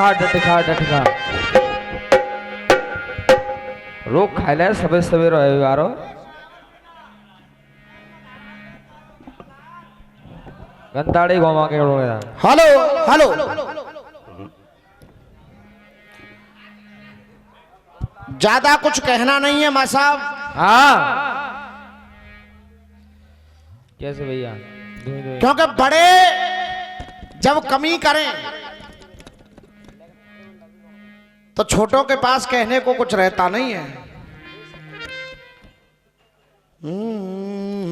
डटखा डटखा डटखा रोक खाइले सबे सबे रहे यारो गंताड़ी घुमा के हेलो हेलो ज्यादा कुछ कहना नहीं है मां साहब। हाँ कैसे भैया क्योंकि बड़े जब कमी करें तो छोटों के पास कहने को कुछ रहता नहीं है।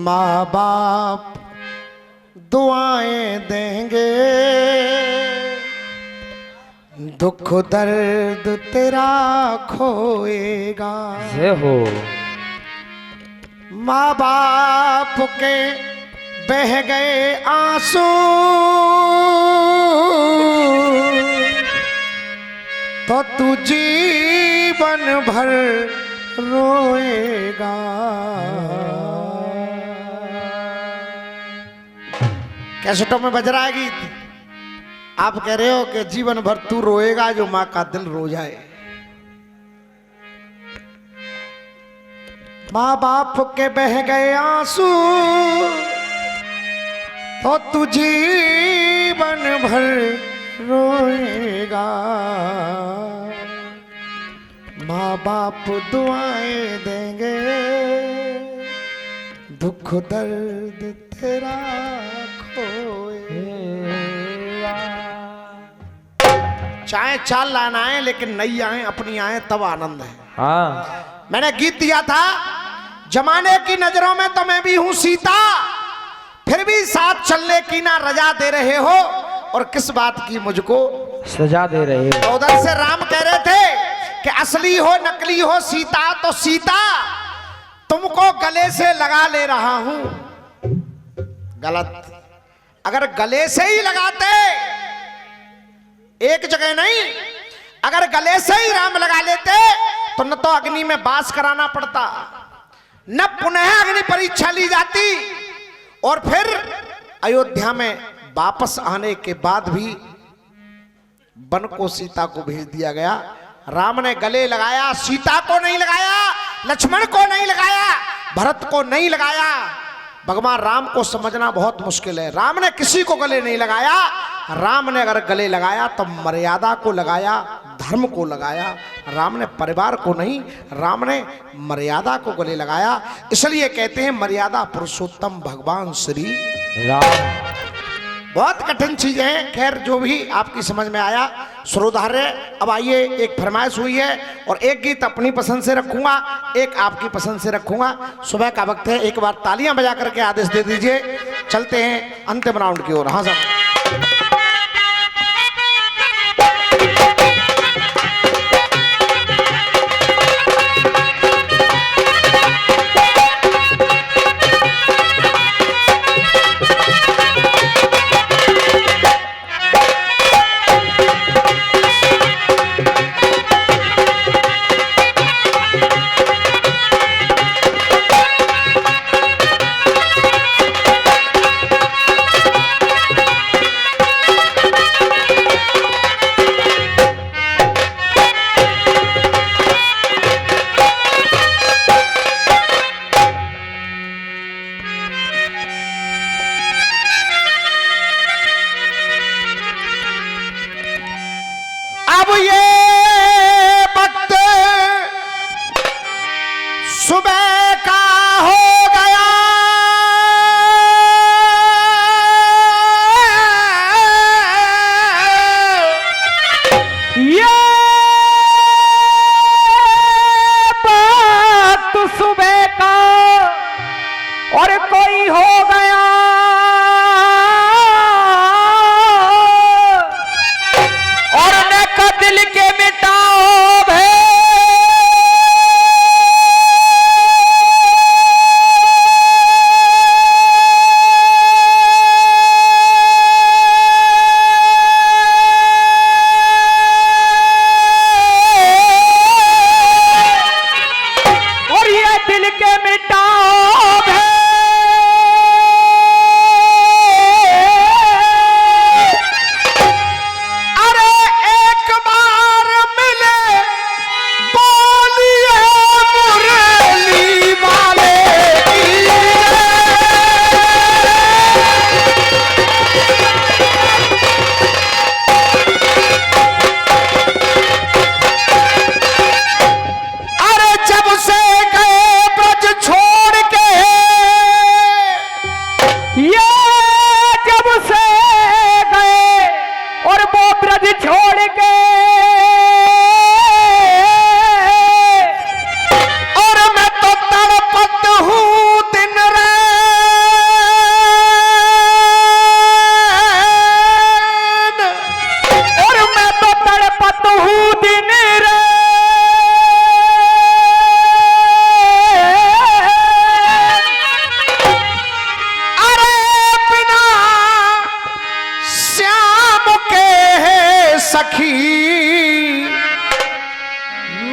माँ बाप दुआएं देंगे, दुख दर्द तेरा खोएगा। से हो माँ बाप के बह गए आंसू, तो तू जीवन भर रोएगा। कैसेटों में बज रहा है गीत, आप कह रहे हो कि जीवन भर तू रोएगा जो मां का दिल रो जाए। माँ बाप के बह गए आंसू, तो तू जीवन भर रोएगा। माँ बाप दुआएं देंगे, दुख दर्द तेरा खोएगा। चाहे चाल लाना आए लेकिन नई आए अपनी आए तब आनंद है। हाँ मैंने गीत दिया था, जमाने की नजरों में तो मैं भी हूं सीता, फिर भी साथ चलने की ना रजा दे रहे हो, और किस बात की मुझको सजा दे रहे हो। तो उधर से राम कह रहे थे कि असली हो नकली हो सीता, तो सीता तुमको गले से लगा ले रहा हूं। गलत, अगर गले से ही लगाते, एक जगह नहीं, अगर गले से ही राम लगा लेते तो न तो अग्नि में बास कराना पड़ता, न पुनः अग्नि परीक्षा ली जाती, और फिर अयोध्या में वापस आने के बाद भी वन को सीता को भेज दिया गया। राम ने गले लगाया, सीता को नहीं लगाया, लक्ष्मण को नहीं लगाया, भरत को नहीं लगाया। भगवान राम को समझना बहुत मुश्किल है। राम ने किसी को गले नहीं लगाया। राम ने अगर गले लगाया तो मर्यादा को लगाया, धर्म को लगाया। राम ने परिवार को नहीं, राम ने मर्यादा को गले लगाया। इसलिए कहते हैं मर्यादा पुरुषोत्तम भगवान श्री राम। बहुत कठिन चीजें हैं, खैर जो भी आपकी समझ में आया श्रोधार्य। अब आइए, एक फरमाइश हुई है और एक गीत अपनी पसंद से रखूंगा, एक आपकी पसंद से रखूंगा। सुबह का वक्त है, एक बार तालियां बजा करके आदेश दे दीजिए। चलते हैं अंतिम राउंड की ओर। हाँ साहब,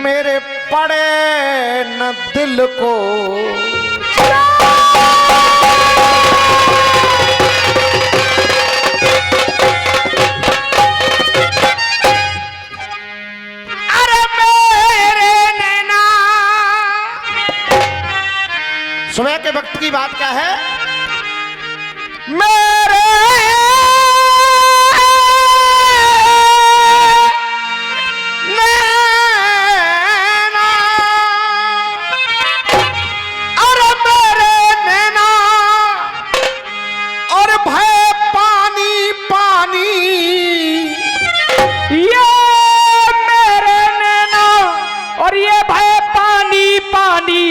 मेरे पड़े न दिल को। अरे मेरे नैना, सुबह के वक्त की बात क्या है, मेरे नैना, अरे मेरे नैना, और भय पानी पानी, ये मेरे नैना और ये भय पानी पानी,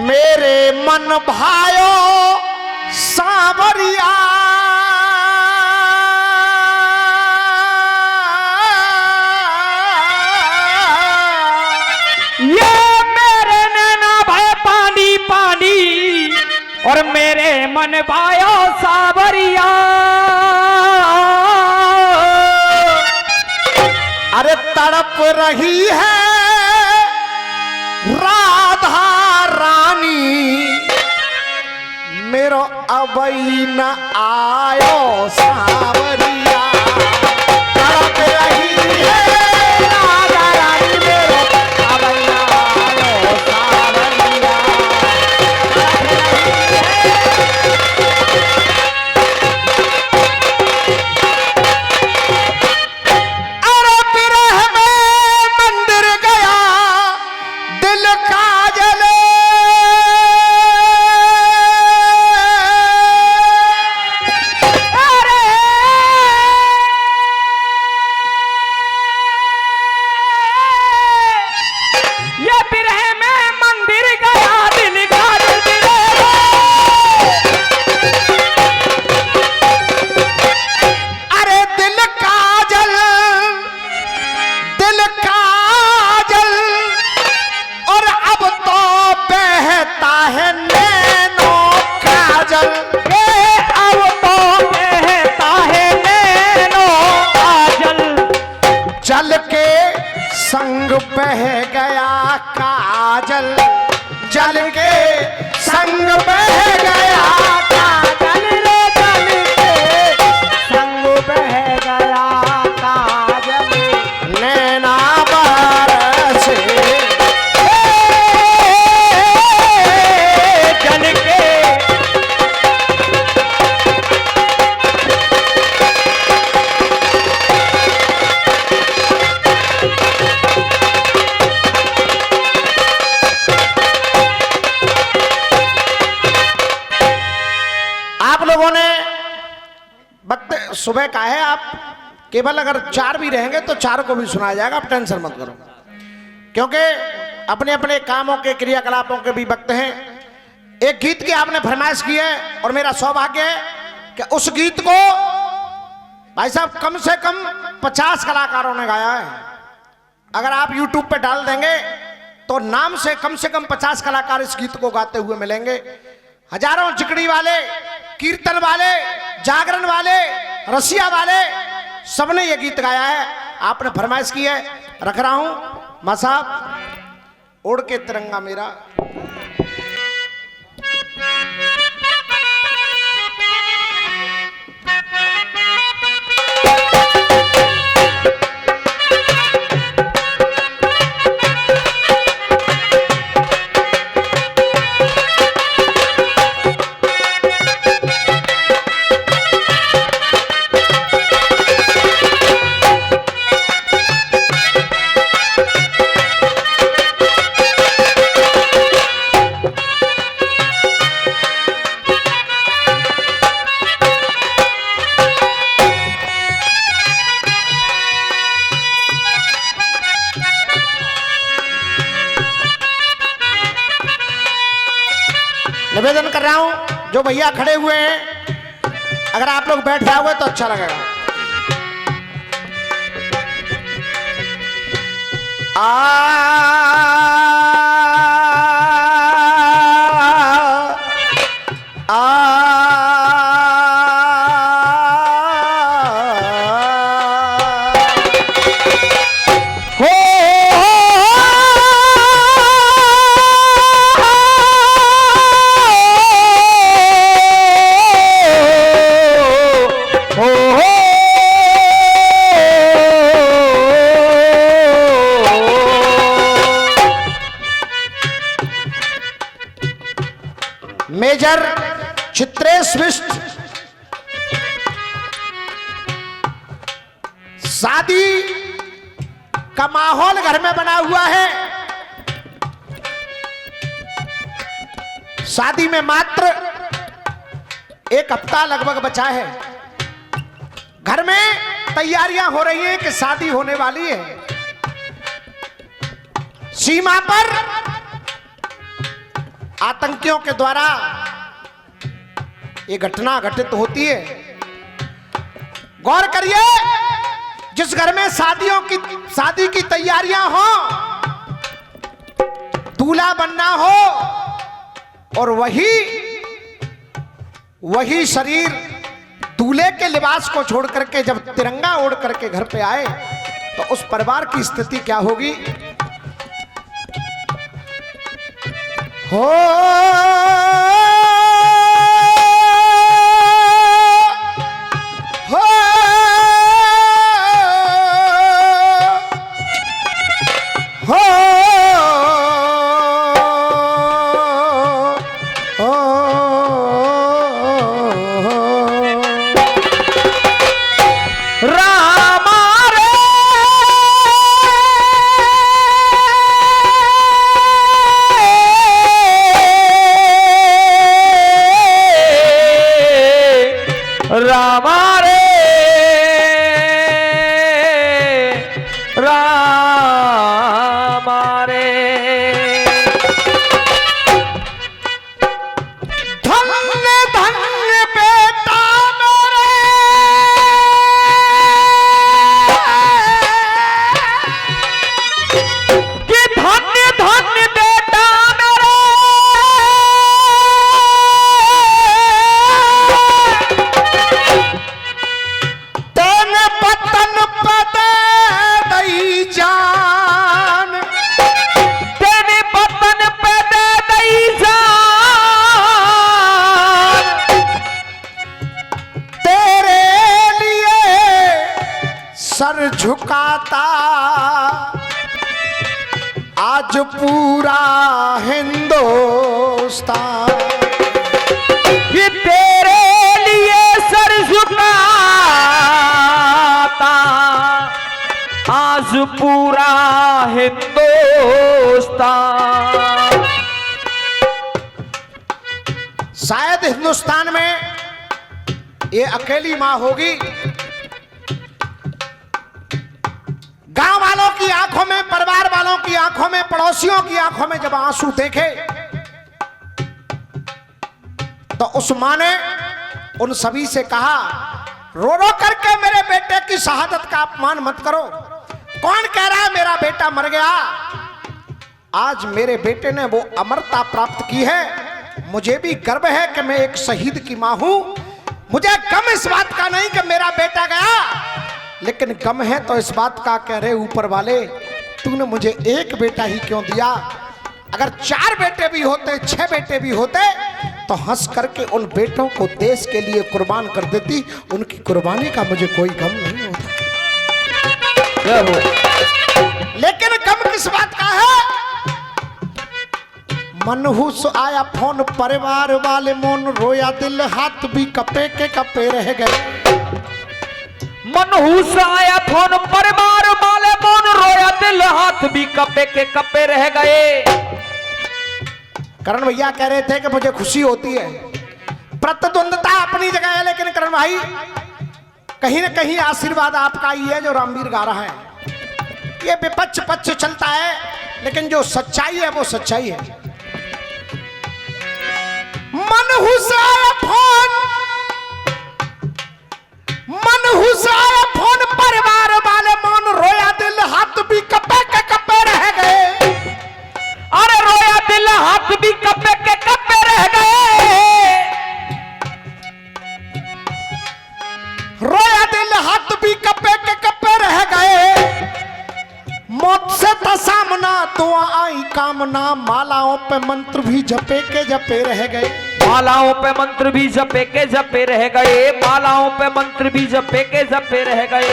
मेरे मन भायो सांवरिया, ये मेरे नैना भय पानी पानी और मेरे मन भायो सावरिया। अरे तड़प रही है राधा रानी, मेरो अबई न आयो सावरिया। तड़प रही है राधा रानी, मेरो अबई न आयो सावरिया। अरे बिरह में मंदिर गया दिल का जले, ये बिरह में मंदिर गया दिल का दिल। अरे दिल का जल, दिल का जल, और अब तो बहता है नैनों का जल। अब तो कहता है नैनों का जल, जल के संग बह गया काजल, जल के संग बह गया काजल, रे जल के संग बह गया काजल। नैना बरसे जल के आप लोगों ने वक्त सुबह का है, आप केवल अगर 4 भी रहेंगे तो 4 को भी सुनाया जाएगा, आप टेंशन मत करो, क्योंकि अपने अपने कामों के क्रियाकलापों के भी वक्त हैं। एक गीत की आपने फरमाइश की है और मेरा सौभाग्य है कि उस गीत को भाई साहब कम से कम 50 कलाकारों ने गाया है। अगर आप YouTube पे डाल देंगे तो नाम से कम 50 कलाकार इस गीत को गाते हुए मिलेंगे। हजारों जिकड़ी वाले, कीर्तन वाले, जागरण वाले, रसिया वाले, सबने ये गीत गाया है। आपने फरमाइश की है, रख रहा हूं। मां साहब, उड़ के तिरंगा मेरा। निवेदन कर रहा हूं, जो भैया खड़े हुए हैं, अगर आप लोग बैठ जाओगे तो अच्छा लगेगा। हो मेजर चित्रेश बिष्ट शादी का माहौल घर में बना हुआ है। शादी में मात्र एक हफ्ता लगभग बचा है। घर में तैयारियां हो रही हैं कि शादी होने वाली है। सीमा पर आतंकियों के द्वारा ये घटना घटित होती है। गौर करिए, जिस घर में शादी की तैयारियां हो, दूल्हा बनना हो, और वही शरीर दूल्हे के लिबास को छोड़ करके जब तिरंगा ओढ़ करके घर पे आए तो उस परिवार की स्थिति क्या होगी। हो सर झुकाता आज पूरा हिंदुस्तान, कि तेरे लिए सर झुकाता आज पूरा हिंदुस्तान। शायद हिंदुस्तान में ये अकेली मां होगी। गांव वालों की आंखों में, परिवार वालों की आंखों में, पड़ोसियों की आंखों में जब आंसू देखे तो उस मां ने उन सभी से कहा, रो रो करके मेरे बेटे की शहादत का अपमान मत करो। कौन कह रहा है मेरा बेटा मर गया? आज मेरे बेटे ने वो अमरता प्राप्त की है। मुझे भी गर्व है कि मैं एक शहीद की मां हूं। मुझे गम इस बात का नहीं कि मेरा बेटा गया, लेकिन गम है तो इस बात का, कह रहे ऊपर वाले, तूने मुझे एक बेटा ही क्यों दिया? अगर 4 बेटे भी होते, 6 बेटे भी होते तो हंस करके उन बेटों को देश के लिए कुर्बान कर देती। उनकी कुर्बानी का मुझे कोई गम नहीं होता। लेकिन गम किस बात का है? मनहूस आया फोन, परिवार वाले मोन रोया, दिल हाथ भी कपे के कपे रह गए। मनहूस आया फोन, परिवार वाले मोन रोया, दिल हाथ भी कपे के कपे रह गए। करण भैया कह रहे थे कि मुझे खुशी होती है। प्रतिद्वंदता अपनी जगह है, लेकिन करण भाई कहीं ना कहीं आशीर्वाद आपका ही है जो रामवीर गा रहा है। ये विपक्ष पक्ष चलता है, लेकिन जो सच्चाई है वो सच्चाई है। मनहूस आया फोन, मनहूस आया फोन, परिवार वाले मौन रोया, दिल हाथ भी कपे के कपे रह गए। अरे रोया दिल हाथ भी कपे के कपे रह गए। रोया दिल हाथ भी कपे के कपे रह गए। दुआ आई कामना, मालाओं पे मंत्र भी जपे के जपे रह गए। मालाओं पे मंत्र भी जपे के जपे रह गए, मालाओं पे मंत्र भी जपे के जपे रह गए।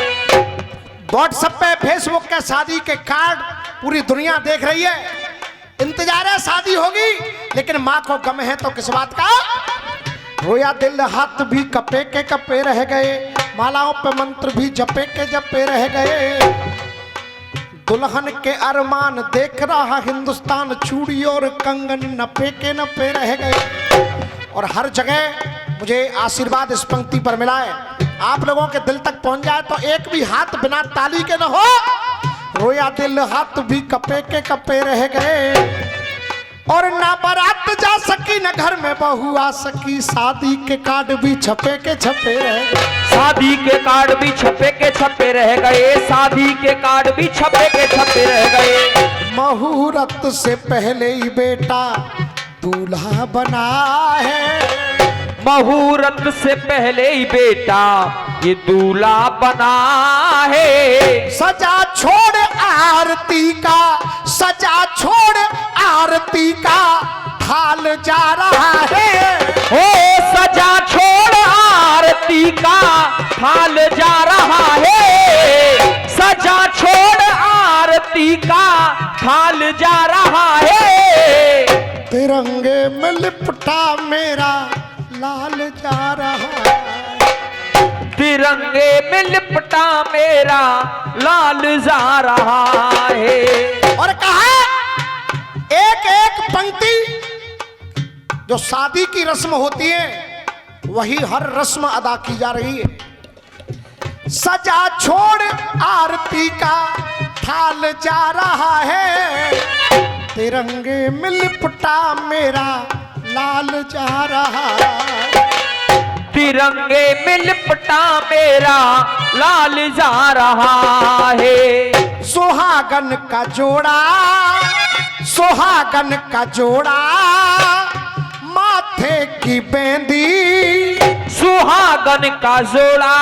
व्हाट्सएप पे फेसबुक के शादी के कार्ड पूरी दुनिया देख रही है, इंतजार है शादी होगी, लेकिन माँ को गम है तो किस बात का। रोया दिल हाथ भी कपे के कपे रह गए, मालाओं पे मंत्र भी जपे के जपे रह गए। दुल्हन के अरमान देख रहा हिंदुस्तान, चूड़ी और कंगन नपे के नपे रह गए। और हर जगह मुझे आशीर्वाद इस पंक्ति पर मिला है, आप लोगों के दिल तक पहुंच जाए तो एक भी हाथ बिना ताली के न हो। रोया दिल हाथ भी कपे के कपे रह गए, और ना बारात जा सकी न घर में बहू आ सकी, शादी के कार्ड भी छपे के छपे रह गए। शादी के कार्ड भी छपे के छपे रह गए, शादी के कार्ड भी छपे के छपे रह गए। मुहूर्त से पहले ही बेटा दूल्हा बना है, मुहूर्त से पहले ही बेटा ये दूल्हा बना है। सजा छोड़ आरती का, सजा छोड़ आरती का थाल जा रहा है। ओ सजा छोड़ आरती का थाल जा रहा है, सजा छोड़ आरती का थाल जा रहा है। तिरंगे में लिपटा मेरा लाल जा रहा है, तिरंगे में लिपटा मेरा लाल जा रहा है। और कहा एक एक पंक्ति जो शादी की रस्म होती है वही हर रस्म अदा की जा रही है। सजा छोड़ आरती का थाल जा रहा है, तिरंगे में लिपटा मेरा लाल जा रहा है। तिरंगे में लिपटा मेरा लाल जा रहा है। सुहागन का जोड़ा, सुहागन का जोड़ा माथे की बेंदी, सुहागन का जोड़ा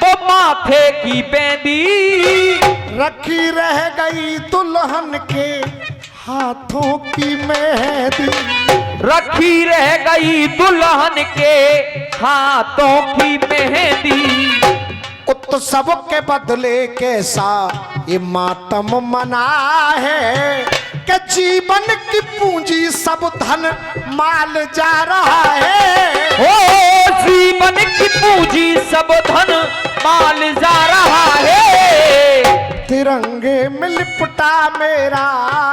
वो माथे की बेंदी, रखी रह गई दुल्हन के हाथों की मेहंदी, रखी रह गई दुल्हन के हाथों की मेहंदी। उत्सव के बदले कैसा ये मातम मना है, कि जीवन की पूंजी सब धन माल जा रहा है। ओ जीवन की पूंजी सब धन माल जा रहा है। तिरंगे में लिपटा मेरा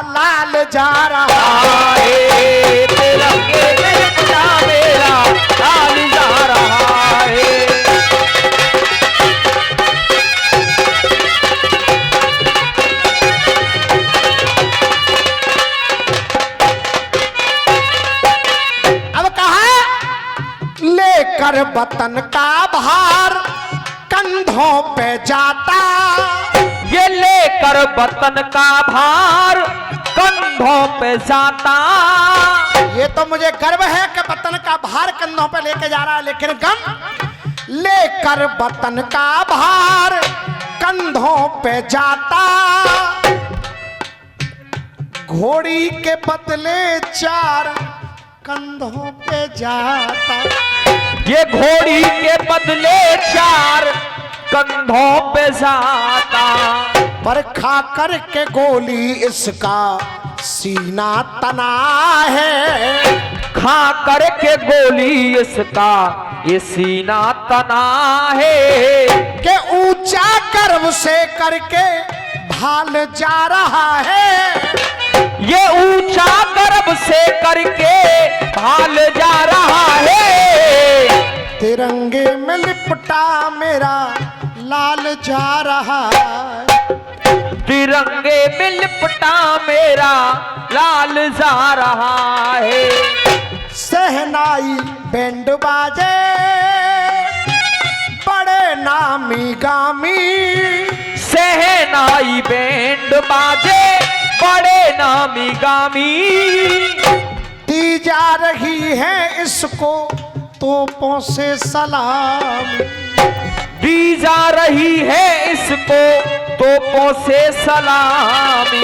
लाल जा रहा है, तिरंगे में लिपटा मेरा लाल जा रहा है। लेकर वतन का भार कंधों पे जाता, ये लेकर वतन का भार कंधों पे जाता। ये तो मुझे गर्व है कि वतन का भार कंधों पे लेके जा रहा है, लेकिन गम लेकर वतन का भार कंधों पे जाता, घोड़ी के बदले चार कंधों पे जाता। ये घोड़ी के बदले चार कंधों पे जाता, पर खा कर के गोली इसका सीना तना है, खा कर के गोली इसका ये सीना तना है। कि ऊंचा गर्व से करके भाल जा रहा है, ये ऊंचा गर्व से करके भाल जा रहा है। तिरंगे में लिपटा मेरा लाल जा रहा है, तिरंगे में लिपटा मेरा लाल जा रहा है। सहनाई बैंड बाजे बड़े नामी गामी, सहनाई बैंड बाजे बड़े नामी गामी, दी जा रही है इसको तोपों से सलामी, दी जा रही है इसको तोपों से सलामी।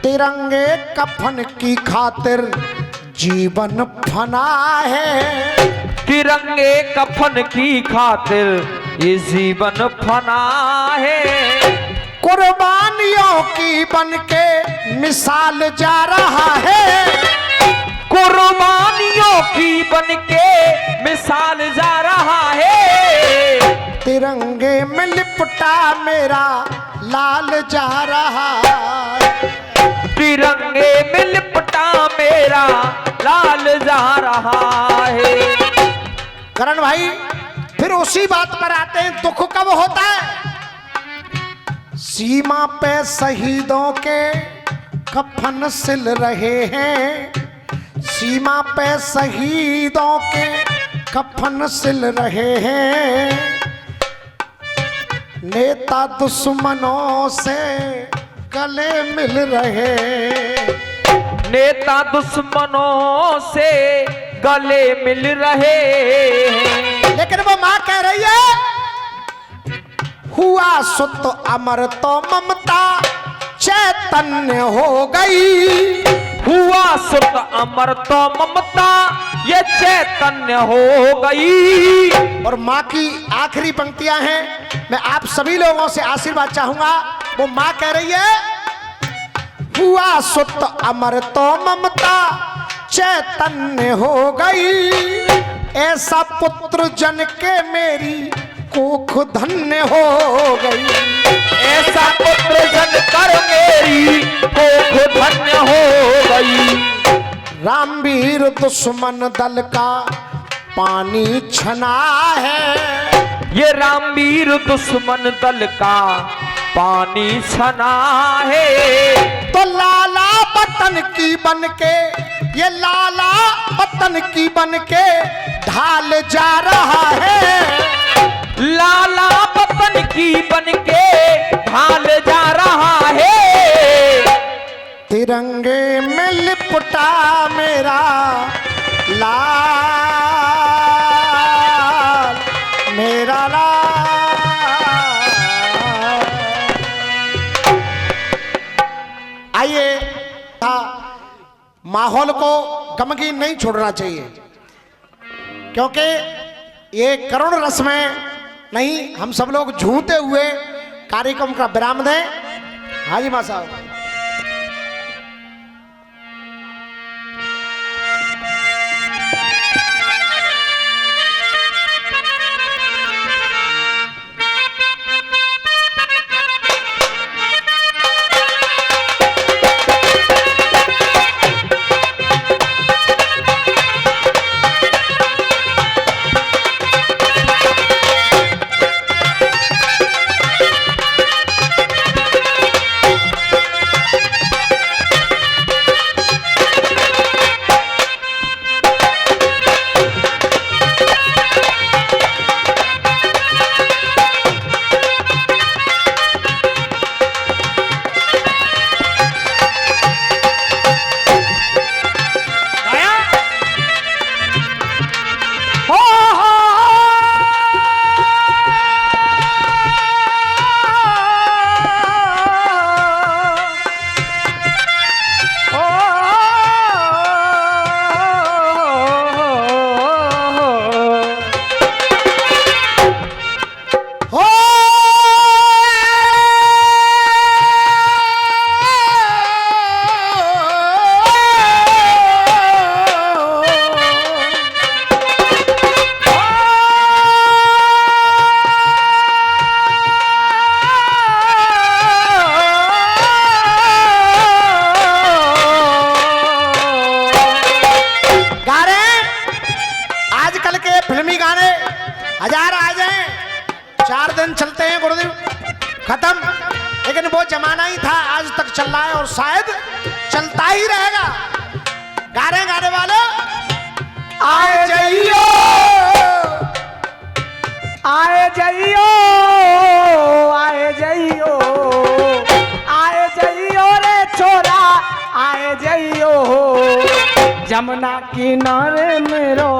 तिरंगे कफन की खातिर जीवन फना है। तिरंगे कफन की खातिर ये जीवन फना है। कुर्बानियों की बनके मिसाल जा रहा है। कुर्बानियों की बनके मिसाल जा रहा है। तिरंगे में लिपटा मेरा लाल जा रहा है। तिरंगे में लिपटा मेरा लाल जा रहा है। करण भाई फिर उसी बात पर आते हैं, दुख कब होता है? सीमा पे शहीदों के कफन सिल रहे हैं। सीमा पे शहीदों के कफन सिल रहे हैं। नेता दुश्मनों से गले मिल रहे। नेता दुश्मनों से गले मिल रहे हैं। लेकिन वो मां कह रही है, हुआ सुत अमर तो ममता चैतन्य हो गई। हुआ सुत अमर तो ममता ये चैतन्य हो गई। और माँ की आखिरी पंक्तियां हैं, मैं आप सभी लोगों से आशीर्वाद चाहूंगा। वो माँ कह रही है, हुआ सुत अमर तो ममता चैतन्य हो गई। ऐसा पुत्र जन के मेरी कोख धन्य हो गई। ऐसा पुत्र जन कर मेरी कोख धन्य हो गई। रामवीर दुश्मन दल का पानी छना है। ये रामवीर दुश्मन दल का पानी छना है। तो लाला वतन की बनके, ये लाला वतन की बनके ढाल जा रहा है। लाला वतन की बनके ढाल जा रहा है। तिरंगे में लिपटा मेरा लाल, मेरा लाल। आइए, माहौल को गमगीन नहीं छोड़ना चाहिए, क्योंकि ये करुण रस में नहीं, हम सब लोग झूमते हुए कार्यक्रम का विराम दें। हाजी मां साहब। हजार आ जाए, 4 दिन चलते हैं गुरुदेव, खत्म। लेकिन वो जमाना ही था, आज तक चल रहा है और शायद चलता ही रहेगा। गा रहे गाने वाले, आए जाइयो आए जाइयो आए जाइयो आए जाइयो रे छोरा आए जाइयो, जमुना किनारे मेरो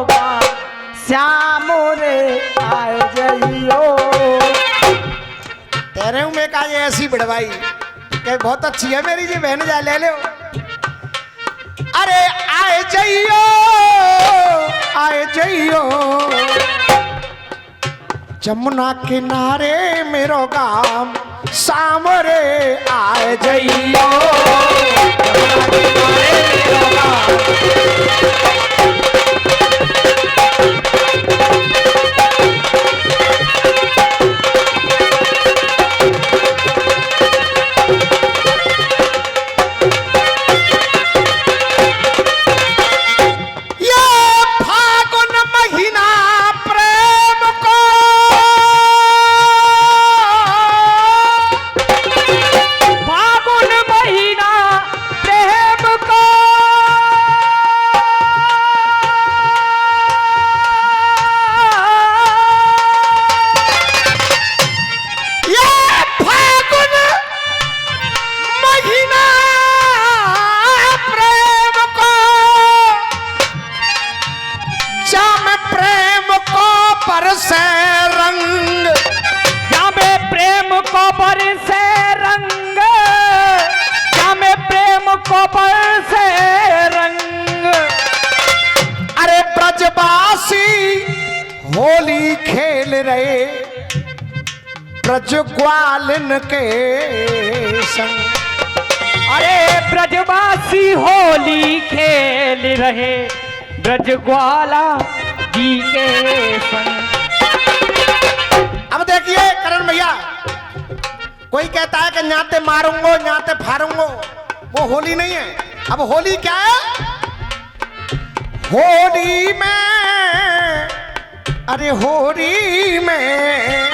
श्याम रे आए जाइयो। तेरे में का ये ऐसी बिड़वाई कहे बहुत अच्छी है मेरी जी बहन, जा ले लो। अरे आए जइयो जमुना किनारे मेरो गाम सामरे आए जइयो जमुना किनारे मेरो गाम। होली खेल रहे ब्रज ग्वालन के संग। अरे ब्रजवासी होली खेल रहे ब्रज ग्वाला जी के संग। अब देखिए करण भैया, कोई कहता है कि न्याते मारूंगो न्याते फारूंगो, वो होली नहीं है। अब होली क्या है? होली में, अरे होली में,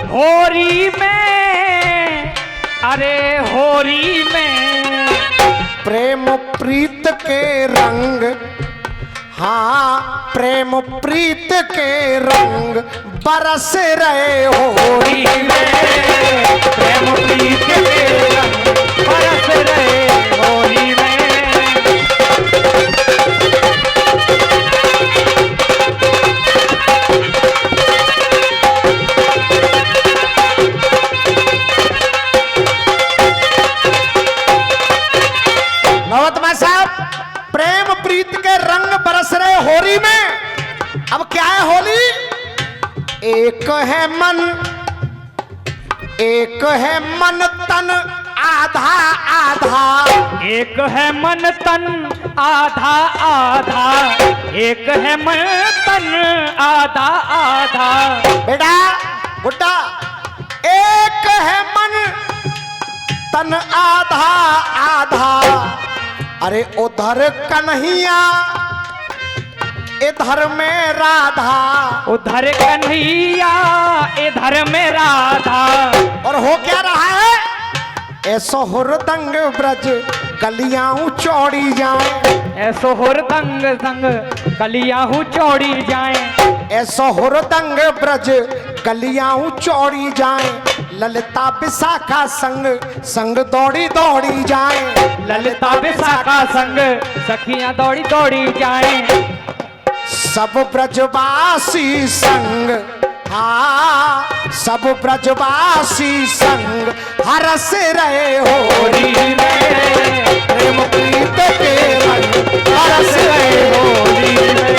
होली में, अरे होली में प्रेम प्रीत के रंग, हाँ प्रेम प्रीत के रंग बरस रहे होली में। प्रेम प्रीत के रंग बरस रहे होली में। नवतमा साहब, प्रेम प्रीत के रंग बरस रहे होली में। अब क्या है होली? एक है मन, एक है मन तन आधा आधा, एक है मन तन आधा आधा, एक है मन तन आधा आधा। बेटा बुड्ढा, एक है मन तन आधा आधा, अरे उधर कन्हैया इधर में राधा, उधर कन्हैया इधर में राधा। और हो क्या रहा है? ऐसो हुरदंग ब्रज कलियां चौड़ी जाए, ऐसो हुरदंग संग कलियां चौड़ी जाए, ऐसो हुरदंग ब्रज कलियां चौड़ी जाए। ललिता विशाखा संग संग दौड़ी दौड़ी जाए, ललिता विशाखा संग सखियां दौड़ी दौड़ी जाए। सब ब्रजवासी संग, हाँ सब ब्रजवासी संग हरस रहे होली में। प्रेम प्रीत के रंग हरस रहे होली में।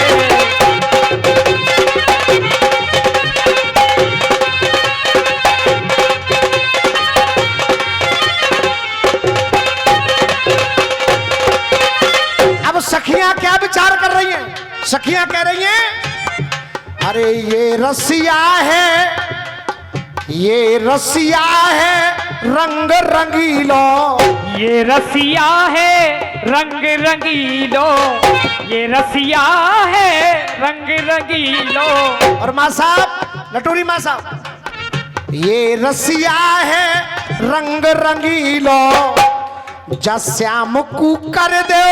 अब सखियां क्या विचार कर रही हैं? सखियां कह रही हैं, अरे ये रसिया है, ये रसिया है रंग रंगीलो, ये रसिया है रंग रंगीलो, ये रसिया है रंग रंगीलो। और माँ साहब, लटूरी माँ साहब, ये रसिया है रंग रंगीलो, जा श्याम को कर दो,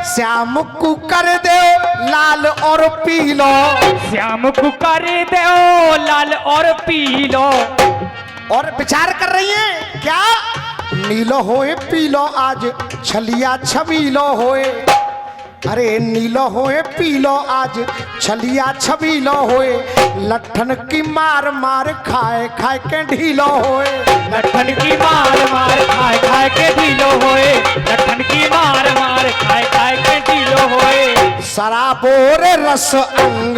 श्याम को कर दो लाल और पीलो, श्याम को कर दो लाल और पीलो। और विचार कर रही हैं क्या? नीलो होए पीलो आज छलिया छबीलो होए, अरे नीलो होए पीलो आज छलिया छबीलो होए। लट्ठन की मार मार खाए खाए के ढीलो होए, लठन की मार मार खाए खाए के ढीलो होए, लठन की मार मार खाए खाए के ढीलो होए। शराबोर रस अंग,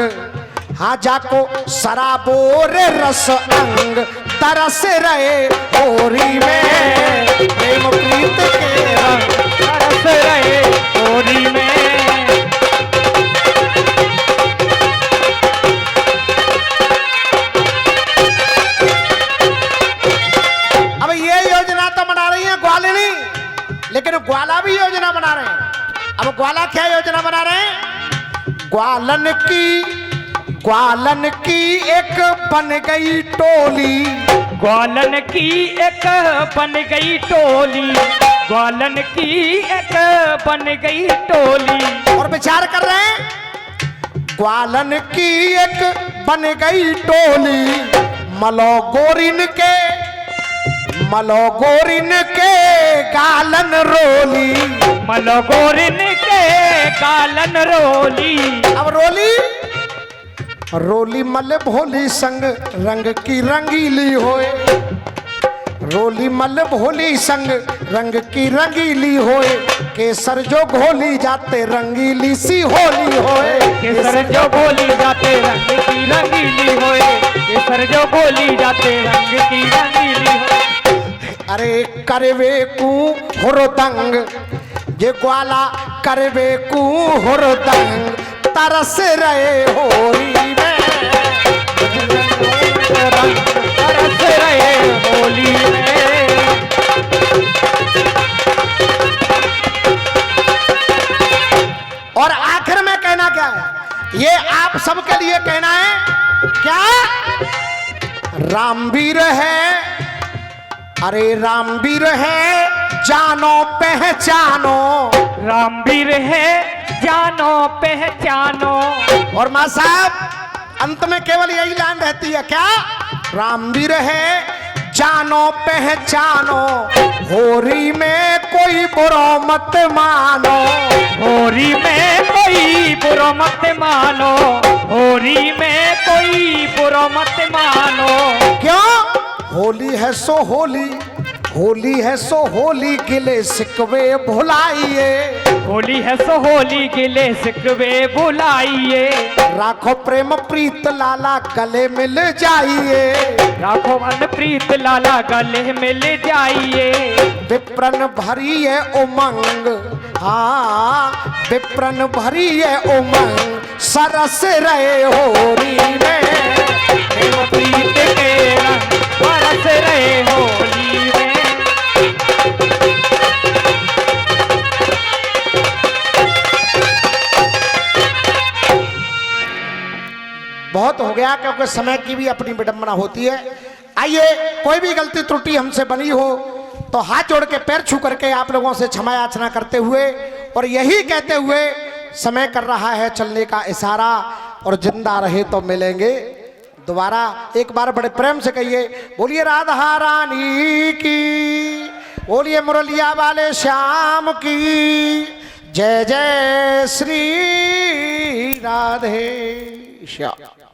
हाँ जाको शराबोर रस अंग तरस रहे होरी में, प्रेम प्रीत के रंग तरस रहे होरी में। अब ये योजना तो बना रही है ग्वालिनी, लेकिन ग्वाला भी योजना बना रहे हैं। अब ग्वाला क्या योजना बना रहे हैं? ग्वालन की एक बन गई टोली, ग्वालन की एक बन गई टोली, ग्वालन की एक बन गई टोली। और विचार कर रहे हैं, ग्वालन की एक बन गई टोली, मलोगोरिन के गालन रोली, मलोगोरिन के गालन रोली। अब रोली मल भोली संग रंग की रंगीली होए, रोली मल भोली संग रंग की रंगीली होए, केसर जो घोली जाते रंगीली सी होली होए, केसर जो घोली जाते रंग की रंगीली होए, केसर जो घोली जाते रंग की रंगीली होए। अरे करवे कू हुरदंग, ये ग्वाला करवे कू हुरदंग तरस रहे होरी में, तरस रहे होली में। और आखिर में कहना क्या है? ये आप सबके लिए कहना है क्या? रामवीर है, अरे रामवीर है जानो पहचानो, रामवीर है जानो पहचानो। और मां साहब अंत में केवल यही लाइन रहती है क्या? रामवीर है जानो पहचानो, होरी में कोई बुरा मत मानो, होरी में कोई बुरा मत मानो, होरी में कोई बुरा मत मानो। क्यों? होली है सो होली, होली है सो होली, गिले सिकवे भुलाइए, होली है सो होली, गिले सिकवे भुलाइए। राखो प्रेम प्रीत लाला गले मिल जाइए, राखो मन प्रीत लाला गले मिल जाइए। विप्रन भरी है उमंग, हाँ विप्रन भरी है उमंग, सरस रहे होरी में, प्रेम प्रीत के रंग बरस रहे होली में। बहुत हो गया क्योंकि समय की भी अपनी विडंबना होती है। आइए, कोई भी गलती त्रुटि हमसे बनी हो तो हाथ जोड़ के पैर छू करके आप लोगों से क्षमा याचना करते हुए और यही कहते हुए समय कर रहा है चलने का इशारा, और जिंदा रहे तो मिलेंगे दोबारा। एक बार बड़े प्रेम से कहिए, बोलिए राधा रानी की, बोलिए मुरलिया वाले श्याम की, जय जय श्री राधे श्याम।